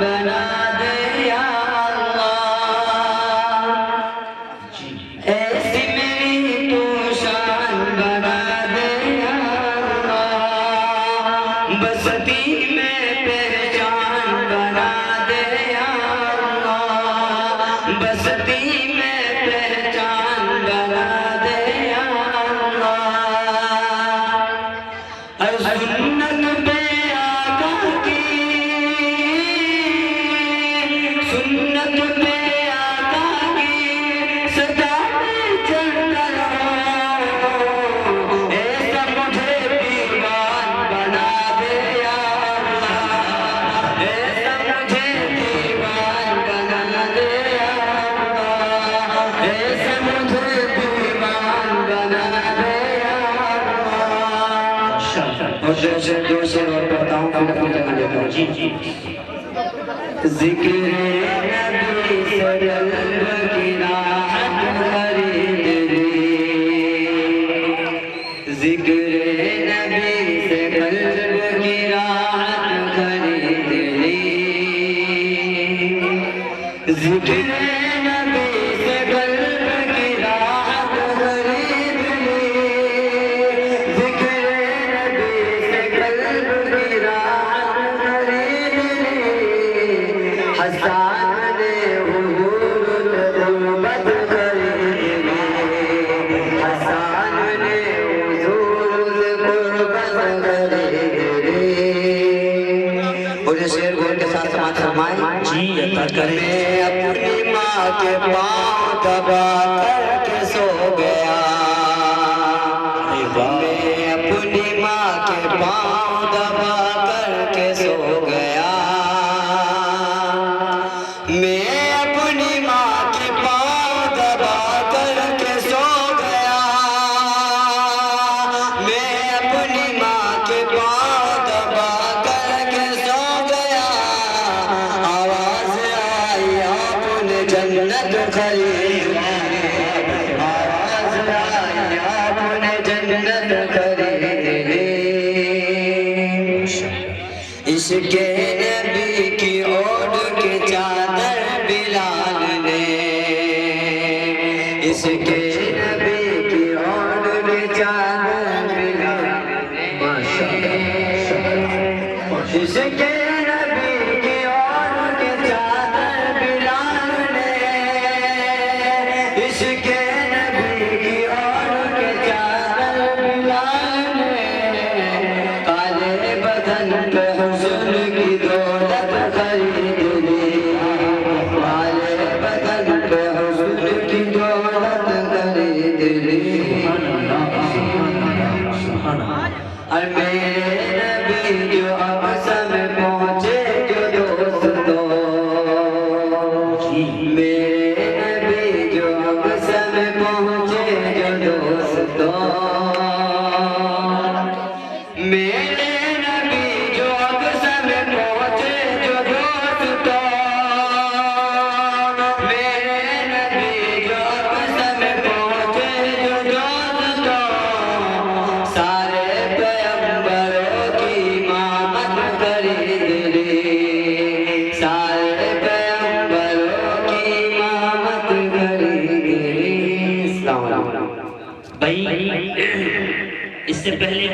बना दे या अल्लाह, ऐसी मेरी तू शान बना दे या अल्लाह, बसती में पहचान बना दे या अल्लाह, बसती में पहचान बना दे या अल्लाह। सुन्नत पे आका की, सुन्नत पे आका की सदा में चलता रहो, ऐसा मुझे दीवान बना दे या अल्लाह, ऐसा मुझे दीवान बना दे या अल्लाह, ऐसा मुझे दीवान बना दे या अल्लाह। और दो शेर और बताऊं फिर अपनी जगह लेता हूँ। जी जी। ज़िक्र नबी से क़ल्ब की राहत खरीद ली, ज़िक्र नबी से क़ल्ब की राहत खरीद ली, ज़िक्र नबी से क़ल्ब की राहत खरीद ली, ज़िक्र नबी से क़ल्ब की राहत खरीद ली। हसन ने हुजूर गुर्बत खरीद ली, हसन ने हुजूर गुर्बत खरीद ली। और ये शेर गोल के साथ समाज फरमाए जी अता करे। मैं अपनी माँ के पाँव दबा करके सो गया, मैं अपनी माँ के पाँव दबा करके सो गया, मैं अपनी माँ के पाँव दबा करके सो गया, मैं अपनी माँ के पाँव दबा करके सो गया। आवाज़ आई आपने जन्नत खरीद ली, आवाज़ आई आपने जन्नत खरीद ली। इश्क़े नबी की ओढ़ के चादर बिलाल ने, इश्क़े नबी की ओढ़ के चादर बिलाल ने, इश्क़े नबी की ओढ़ के चादर बिलाल ने, इश्क़े नबी की ओढ़ के चादर बिलाल ने। काले बदन पे हुस्न की दौलत खरीद ली, काले बदन पे हुस्न की दौलत खरीद ली। और मेरे नबी जो अब सब पहुँचे जो दोस्तों, मेरे नबी जो अब सब पहुँचे जो दोस्तों, मेरे नबी जो अब सब पहुँचे जो दोस्तों, मेरे नबी जो अब सब पहुँचे जो दोस्तों, सारे पैगंबरों की इमामत खरीद ली, सारे पैगंबरों की इमामत खरीद ली। अस्सलाम वालेकुम। भाई इससे पहले